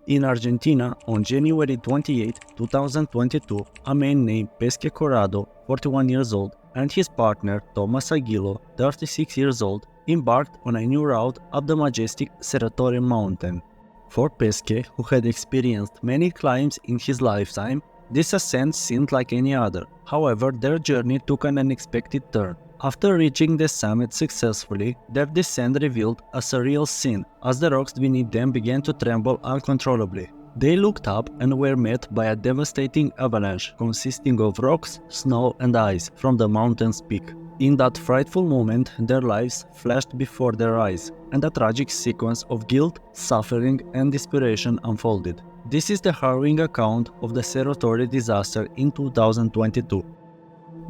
In Argentina, on January 28, 2022, a man named Pesce Corrado, 41 years old, and his partner Tomas Aguilo, 36 years old, embarked on a new route up the majestic Cerro Torre mountain. For Pesce, who had experienced many climbs in his lifetime, this ascent seemed like any other. However, their journey took an unexpected turn. After reaching the summit successfully, their descent revealed a surreal scene as the rocks beneath them began to tremble uncontrollably. They looked up and were met by a devastating avalanche consisting of rocks, snow and ice from the mountain's peak. In that frightful moment, their lives flashed before their eyes, and a tragic sequence of guilt, suffering and desperation unfolded. This is the harrowing account of the Cerro Torre disaster in 2022.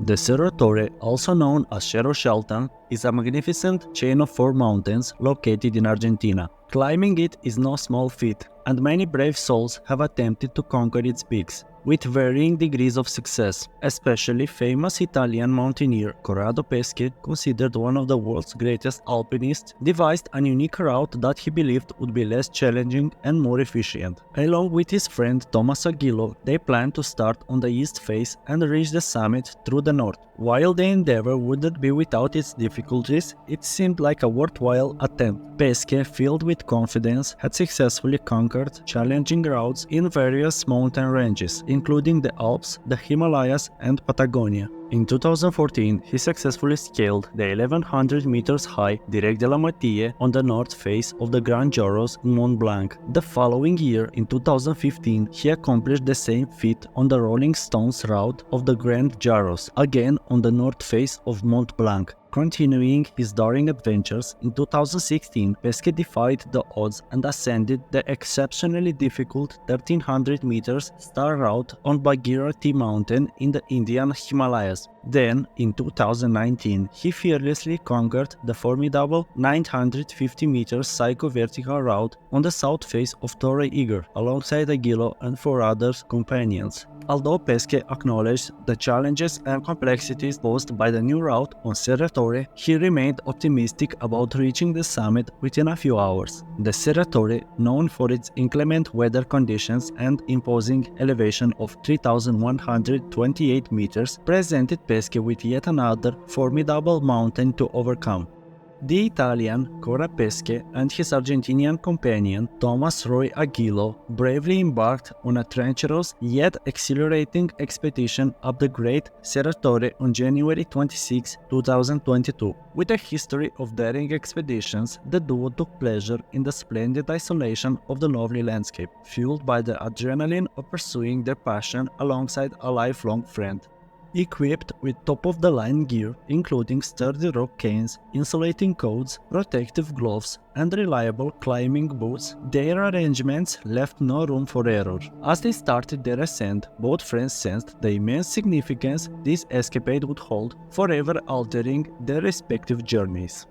The Cerro Torre, also known as Cerro Shelton, is a magnificent chain of 4 mountains located in Argentina. Climbing it is no small feat, and many brave souls have attempted to conquer its peaks, with varying degrees of success. Especially famous Italian mountaineer Corrado Pesci, considered one of the world's greatest alpinists, devised a unique route that he believed would be less challenging and more efficient. Along with his friend Tomas Aguilo, they planned to start on the east face and reach the summit through the north. While the endeavor wouldn't be without its difficulties, it seemed like a worthwhile attempt. Pesce, filled with confidence, had successfully conquered challenging routes in various mountain ranges, including the Alps, the Himalayas, and Patagonia. In 2014, he successfully scaled the 1100 meters high Direct de la Matille on the north face of the Grand Jorros in Mont Blanc. The following year, in 2015, he accomplished the same feat on the Rolling Stones route of the Grand Jorros, again on the north face of Mont Blanc. Continuing his daring adventures, in 2016, Pesce defied the odds and ascended the exceptionally difficult 1300 meters star route on Bhagirathi mountain in the Indian Himalayas. Then, in 2019, he fearlessly conquered the formidable 950 meters psycho-vertical route on the south face of Torre Eiger, alongside Aguilo and 4 other companions. Although Pesce acknowledged the challenges and complexities posed by the new route on Cerro Torre, he remained optimistic about reaching the summit within a few hours. The Cerro Torre, known for its inclement weather conditions and imposing elevation of 3,128 meters, presented Pesce with yet another formidable mountain to overcome. The Italian Corrado Pesci and his Argentinian companion Tomas Roy Aguilo bravely embarked on a treacherous yet exhilarating expedition up the Great Cerro Torre on January 26, 2022. With a history of daring expeditions, the duo took pleasure in the splendid isolation of the lovely landscape, fueled by the adrenaline of pursuing their passion alongside a lifelong friend. Equipped with top-of-the-line gear, including sturdy rock canes, insulating coats, protective gloves, and reliable climbing boots, their arrangements left no room for error. As they started their ascent, both friends sensed the immense significance this escapade would hold, forever altering their respective journeys.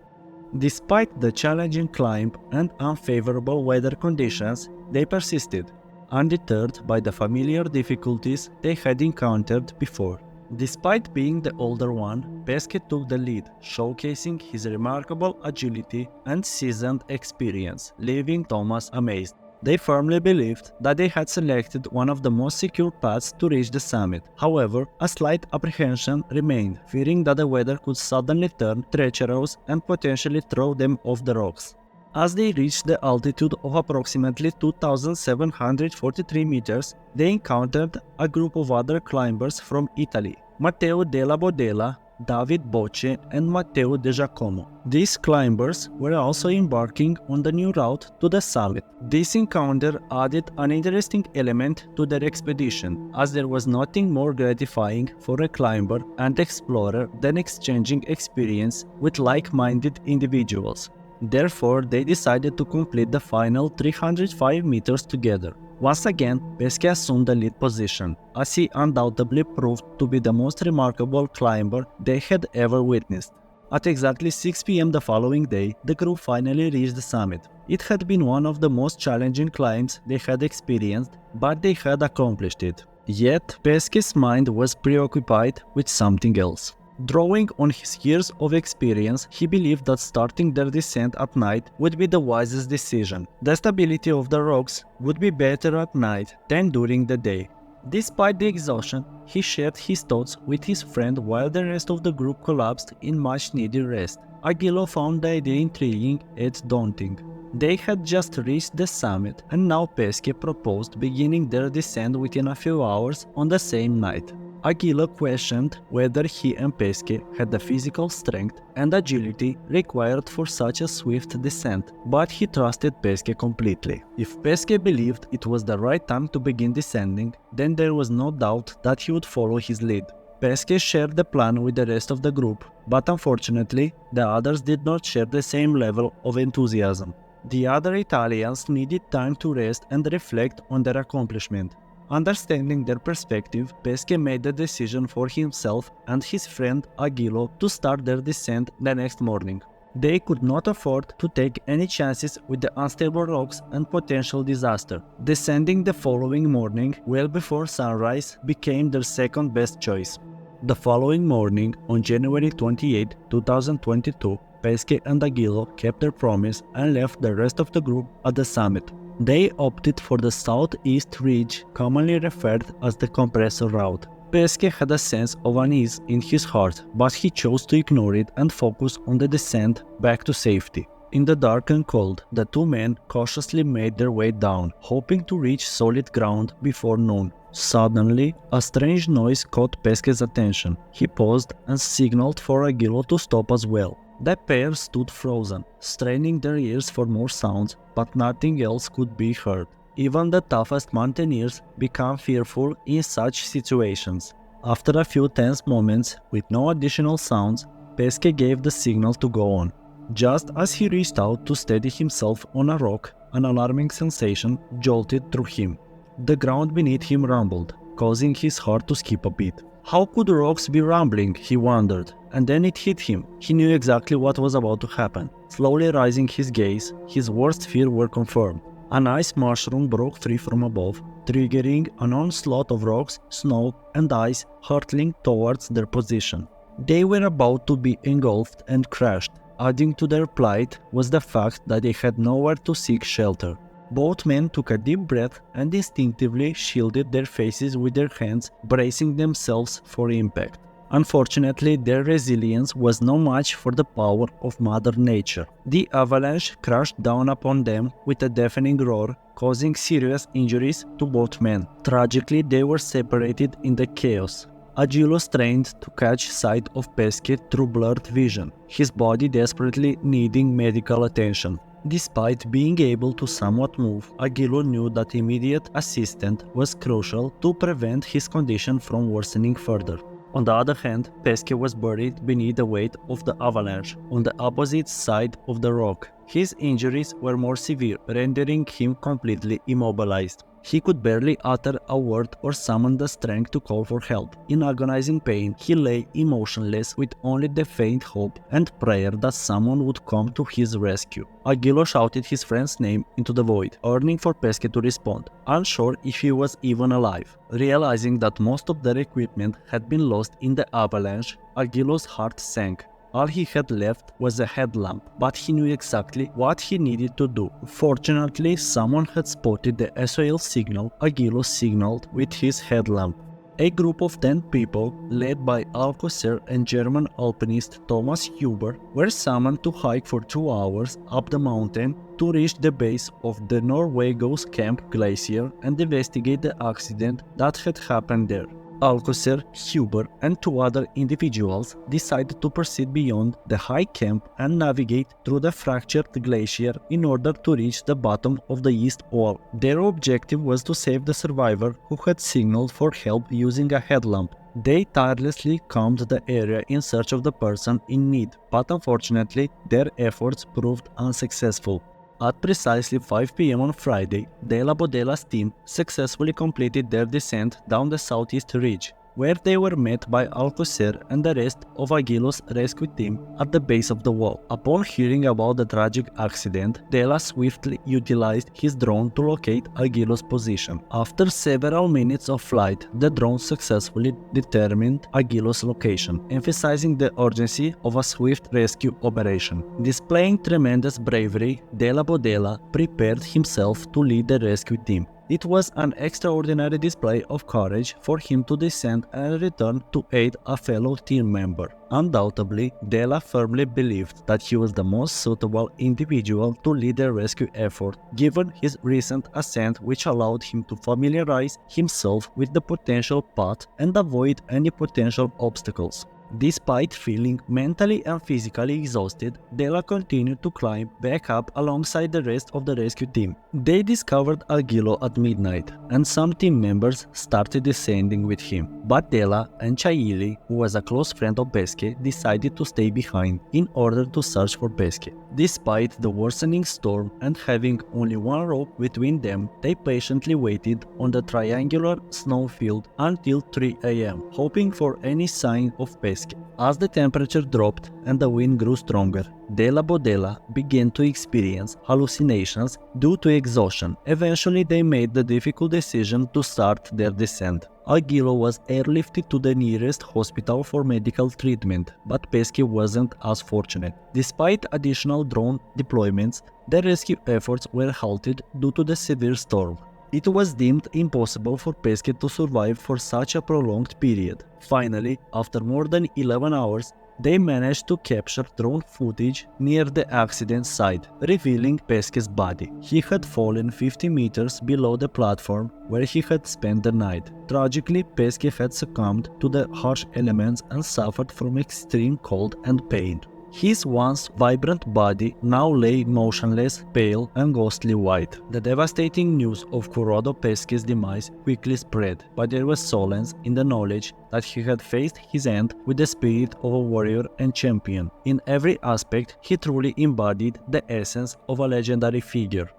Despite the challenging climb and unfavorable weather conditions, they persisted, undeterred by the familiar difficulties they had encountered before. Despite being the older one, Pesce took the lead, showcasing his remarkable agility and seasoned experience, leaving Tomas amazed. They firmly believed that they had selected one of the most secure paths to reach the summit. However, a slight apprehension remained, fearing that the weather could suddenly turn treacherous and potentially throw them off the rocks. As they reached the altitude of approximately 2,743 meters, they encountered a group of other climbers from Italy, Matteo della Bodella, David Bocce and Matteo De Giacomo. These climbers were also embarking on the new route to the summit. This encounter added an interesting element to their expedition, as there was nothing more gratifying for a climber and explorer than exchanging experience with like-minded individuals. Therefore, they decided to complete the final 305 meters together. Once again, Pesce assumed the lead position, as he undoubtedly proved to be the most remarkable climber they had ever witnessed. At exactly 6 p.m. the following day, the crew finally reached the summit. It had been one of the most challenging climbs they had experienced, but they had accomplished it. Yet, Pesce's mind was preoccupied with something else. Drawing on his years of experience, he believed that starting their descent at night would be the wisest decision. The stability of the rocks would be better at night than during the day. Despite the exhaustion, he shared his thoughts with his friend while the rest of the group collapsed in much-needed rest. Aguilo found the idea intriguing yet daunting. They had just reached the summit, and now Pesce proposed beginning their descent within a few hours on the same night. Aguilo questioned whether he and Pesce had the physical strength and agility required for such a swift descent, but he trusted Pesce completely. If Pesce believed it was the right time to begin descending, then there was no doubt that he would follow his lead. Pesce shared the plan with the rest of the group, but unfortunately, the others did not share the same level of enthusiasm. The other Italians needed time to rest and reflect on their accomplishment. Understanding their perspective, Pesce made the decision for himself and his friend Aguilo to start their descent the next morning. They could not afford to take any chances with the unstable rocks and potential disaster. Descending the following morning, well before sunrise, became their second best choice. The following morning, on January 28, 2022, Pesce and Aguilo kept their promise and left the rest of the group at the summit. They opted for the southeast ridge, commonly referred as the compressor route. Pesce had a sense of unease in his heart, but he chose to ignore it and focus on the descent back to safety. In the dark and cold, the two men cautiously made their way down, hoping to reach solid ground before noon. Suddenly, a strange noise caught Pesce's attention. He paused and signaled for Aguilo to stop as well. The pair stood frozen, straining their ears for more sounds, but nothing else could be heard. Even the toughest mountaineers become fearful in such situations. After a few tense moments, with no additional sounds, Pesce gave the signal to go on. Just as he reached out to steady himself on a rock, an alarming sensation jolted through him. The ground beneath him rumbled, causing his heart to skip a beat. How could rocks be rumbling, he wondered, and then it hit him. He knew exactly what was about to happen. Slowly raising his gaze, his worst fears were confirmed. An ice mushroom broke free from above, triggering an onslaught of rocks, snow, and ice hurtling towards their position. They were about to be engulfed and crushed. Adding to their plight was the fact that they had nowhere to seek shelter. Both men took a deep breath and instinctively shielded their faces with their hands, bracing themselves for impact. Unfortunately, their resilience was no match for the power of Mother Nature. The avalanche crashed down upon them with a deafening roar, causing serious injuries to both men. Tragically, they were separated in the chaos. Aguilo strained to catch sight of Pesce through blurred vision, his body desperately needing medical attention. Despite being able to somewhat move, Aguilo knew that immediate assistance was crucial to prevent his condition from worsening further. On the other hand, Pesce was buried beneath the weight of the avalanche, on the opposite side of the rock. His injuries were more severe, rendering him completely immobilized. He could barely utter a word or summon the strength to call for help. In agonizing pain, he lay emotionless with only the faint hope and prayer that someone would come to his rescue. Aguilo shouted his friend's name into the void, yearning for Pesce to respond, unsure if he was even alive. Realizing that most of their equipment had been lost in the avalanche, Aguilo's heart sank. All he had left was a headlamp, but he knew exactly what he needed to do. Fortunately, someone had spotted the SOS signal Aguilo signaled with his headlamp. A group of 10 people, led by Alcocer and German alpinist Tomas Aguilo, were summoned to hike for 2 hours up the mountain to reach the base of the Norwegos Camp Glacier and investigate the accident that had happened there. Alcocer, Huber, and 2 other individuals decided to proceed beyond the high camp and navigate through the fractured glacier in order to reach the bottom of the east wall. Their objective was to save the survivor who had signaled for help using a headlamp. They tirelessly combed the area in search of the person in need, but unfortunately, their efforts proved unsuccessful. At precisely 5 p.m. on Friday, De La Bodella's team successfully completed their descent down the southeast ridge. where they were met by Alcocer and the rest of Aguilo's rescue team at the base of the wall. Upon hearing about the tragic accident, Dela swiftly utilized his drone to locate Aguilo's position. After several minutes of flight, the drone successfully determined Aguilo's location, emphasizing the urgency of a swift rescue operation. Displaying tremendous bravery, Della Bodella prepared himself to lead the rescue team. It was an extraordinary display of courage for him to descend and return to aid a fellow team member. Undoubtedly, Della firmly believed that he was the most suitable individual to lead the rescue effort, given his recent ascent, which allowed him to familiarize himself with the potential path and avoid any potential obstacles. Despite feeling mentally and physically exhausted, Della continued to climb back up alongside the rest of the rescue team. They discovered Aguilo at midnight, and some team members started descending with him. But Della and Chaili, who was a close friend of Pesce, decided to stay behind in order to search for Pesce. Despite the worsening storm and having only one rope between them, they patiently waited on the triangular snowfield until 3 a.m., hoping for any sign of Pesce. As the temperature dropped and the wind grew stronger, Della Bodella began to experience hallucinations due to exhaustion. Eventually, they made the difficult decision to start their descent. Aguilo was airlifted to the nearest hospital for medical treatment, but Pesce wasn't as fortunate. Despite additional drone deployments, the rescue efforts were halted due to the severe storm. It was deemed impossible for Pesce to survive for such a prolonged period. Finally, after more than 11 hours, they managed to capture drone footage near the accident site, revealing Pesce's body. He had fallen 50 meters below the platform where he had spent the night. Tragically, Pesce had succumbed to the harsh elements and suffered from extreme cold and pain. His once vibrant body now lay motionless, pale and ghostly white. The devastating news of Corrado Pesci's demise quickly spread, but there was solace in the knowledge that he had faced his end with the spirit of a warrior and champion. In every aspect, he truly embodied the essence of a legendary figure.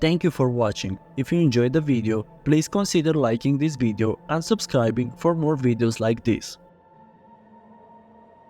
Thank you for watching. If you enjoyed the video, please consider liking this video and subscribing for more videos like this.